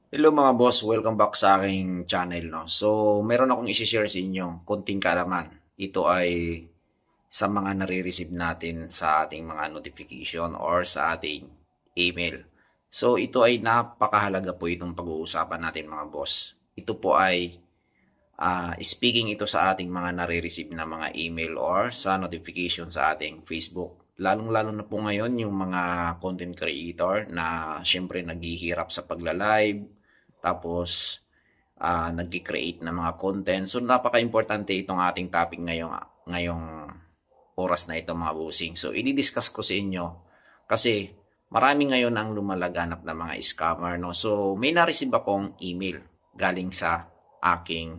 Hello mga boss, welcome back sa aking channel, no. So, meron akong i-share sa inyo, konting kaalaman. Ito ay sa mga nare-receive natin sa ating mga notification or sa ating email. So, ito ay napakahalaga po itong pag-uusapan natin mga boss. Ito po ay speaking ito sa ating mga nare-receive na mga email or sa notification sa ating Facebook. Lalong-lalo na po ngayon yung mga content creator na syempre naghihirap sa pagla-live, tapos nagki-create ng mga content. So napaka-importante itong ating topic ngayong oras na ito mga busing. So i-discuss ko sa inyo kasi marami ngayon ang lumalaganap na mga scammer, no. So may na-receive akong email galing sa aking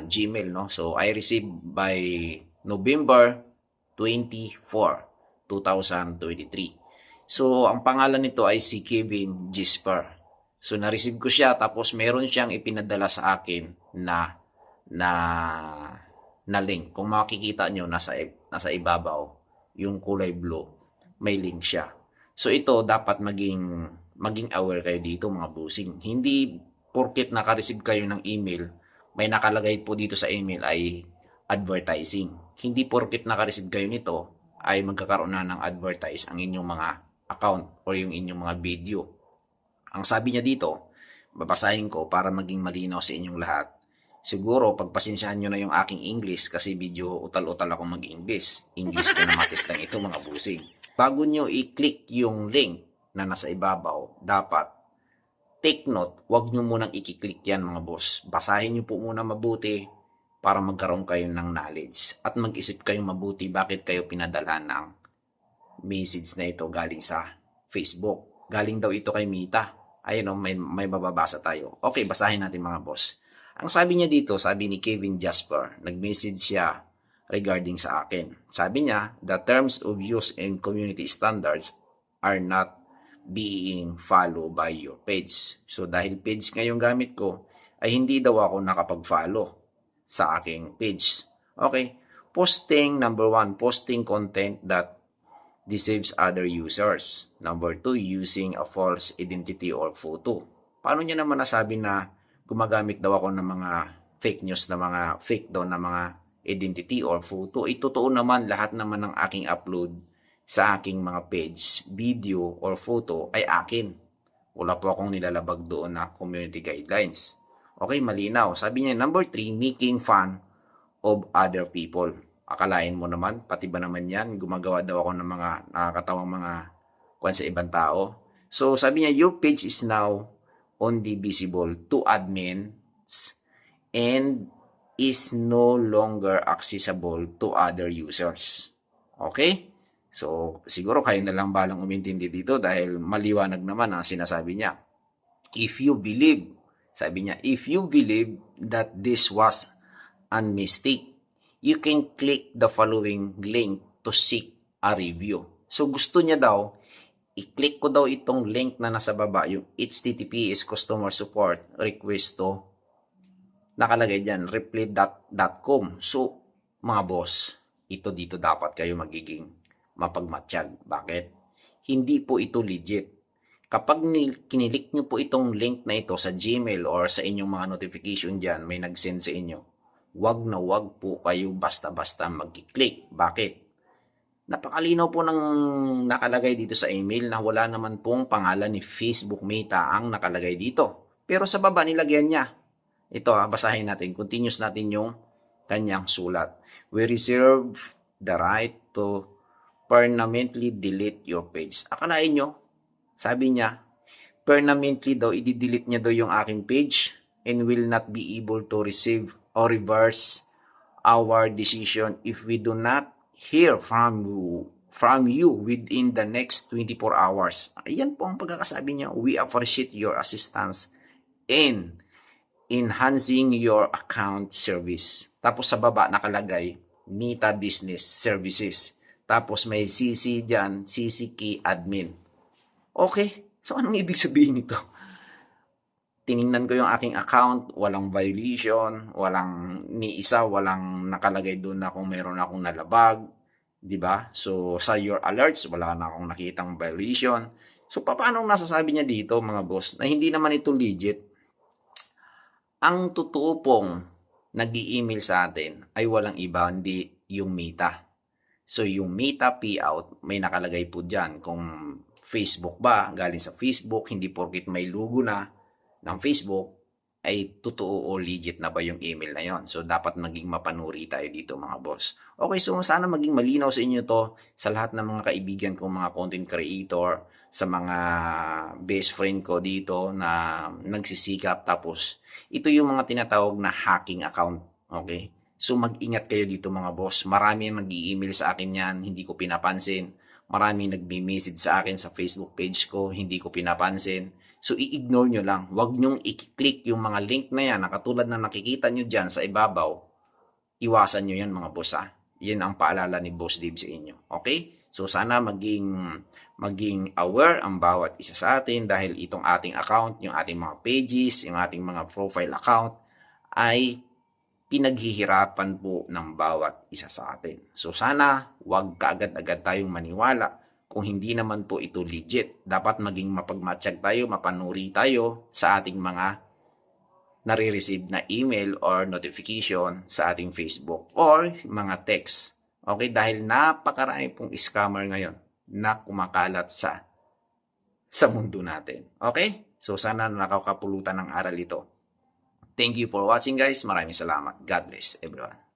Gmail, no. So I received by November 24, 2023. So ang pangalan nito ay si Kevin Gisper. So na-receive ko siya tapos meron siyang ipinadala sa akin na na link. Kung makikita nyo nasa ibabaw yung kulay blue, may link siya. So ito dapat maging aware kayo dito mga busing. Hindi porket naka-receive kayo ng email, may nakalagay po dito sa email ay advertising. Hindi porket naka-receive kayo nito ay magkakaroon na ng advertise ang inyong mga account o yung inyong mga video. Ang sabi niya dito, babasahin ko para maging malinaw sa inyong lahat. Siguro, pagpasensyahan nyo na yung aking English kasi video utal-utal ako mag-English. English ko na matis lang ito mga busing. Bago nyo i-click yung link na nasa ibabaw, dapat take note, huwag nyo munang i-click yan mga boss. Basahin nyo po muna mabuti para magkaroon kayo ng knowledge at mag-isip kayo mabuti bakit kayo pinadala ng message na ito galing sa Facebook. Galing daw ito kay Mita. Ayun o, may mababasa tayo. Okay, basahin natin mga boss. Ang sabi niya dito, sabi ni Kevin Jasper, nag-message siya regarding sa akin. Sabi niya, the terms of use and community standards are not being followed by your page. So, dahil page ngayong gamit ko, ay hindi daw ako nakapag-follow sa aking page. Okay, posting, number 1, posting content that deceives other users. Number 2, using a false identity or photo. Paano niya naman nasabi na gumagamit daw ako ng mga fake news na mga fake daw na mga identity or photo? Totoo naman lahat naman ng aking upload sa aking mga page, video or photo ay akin. Wala po akong nilalabag doon na community guidelines. Okay, malinaw. Sabi niya, number 3, making fun of other people. Akalain mo naman, pati ba naman yan, gumagawa daw ako ng mga nakakatawang mga kwan sa ibang tao. So, sabi niya, your page is now only visible to admins and is no longer accessible to other users. Okay? So, siguro kayo na lang balang umintindi dito dahil maliwanag naman ang sinasabi niya. If you believe, sabi niya, if you believe that this was a mistake, you can click the following link to seek a review. So, gusto niya daw, i-click ko daw itong link na nasa baba, yung HTTPS customer support request to, nakalagay dyan, reply.com. So, mga boss, ito dito dapat kayo magiging mapagmatsyag. Bakit? Hindi po ito legit. Kapag kinilik nyo po itong link na ito sa Gmail or sa inyong mga notification dyan, may nag-send sa inyo, wag na wag po kayo basta-basta mag-click. Bakit? Napakalinaw po ng nakalagay dito sa email na wala naman pong pangalan ni Facebook Meta ang nakalagay dito. Pero sa baba nilagyan niya. Ito basahin natin. Continuous natin yung kanyang sulat. We reserve the right to permanently delete your page. Akalain nyo, sabi niya, permanently daw, i-delete niya daw yung aking page and will not be able to receive or reverse our decision if we do not hear from you within the next 24 hours. Ayan po ang pagkakasabi niya. We appreciate your assistance in enhancing your account service. Tapos sa baba nakalagay, Meta Business Services. Tapos may CC dyan, CC Key Admin. Okay, so anong ibig sabihin nito? Tiningnan ko yung aking account, walang violation, walang nakalagay doon na kung meron akong nalabag, 'di ba? So sa your alerts, wala na akong nakitang violation. So, paano nasasabi niya dito mga boss na hindi naman ito legit? Ang totoo pong nag-i-email sa atin ay walang iba, hindi yung Meta. So, yung Meta payout, may nakalagay po dyan kung Facebook ba, galing sa Facebook, hindi porkit may logo na ng Facebook, ay totoo o legit na ba yung email na yon. So, dapat maging mapanuri tayo dito mga boss. Okay, so sana maging malinaw sa inyo to sa lahat ng mga kaibigan kong mga content creator, sa mga best friend ko dito na nagsisikap. Tapos, ito yung mga tinatawag na hacking account. Okay? So, mag-ingat kayo dito mga boss. Marami ang nag-i-email sa akin yan, hindi ko pinapansin. Marami nagme-message sa akin sa Facebook page ko, hindi ko pinapansin. So, i-ignore nyo lang. Huwag nyong i-click yung mga link na yan na katulad na nakikita nyo dyan sa ibabaw. Iwasan nyo yan mga boss ha. Yan ang paalala ni Boss Dave sa inyo. Okay? So, sana maging aware ang bawat isa sa atin dahil itong ating account, yung ating mga pages, yung ating mga profile account ay pinaghihirapan po ng bawat isa sa atin. So, sana wag kaagad-agad tayong maniwala kung hindi naman po ito legit. Dapat maging mapagmatsyag tayo, mapanuri tayo sa ating mga nare-receive na email or notification sa ating Facebook or mga text. Okay? Dahil napakarami pong scammer ngayon na kumakalat sa mundo natin. Okay? So, sana nakakapulutan ng aral ito. Thank you for watching guys. Maraming salamat. God bless everyone.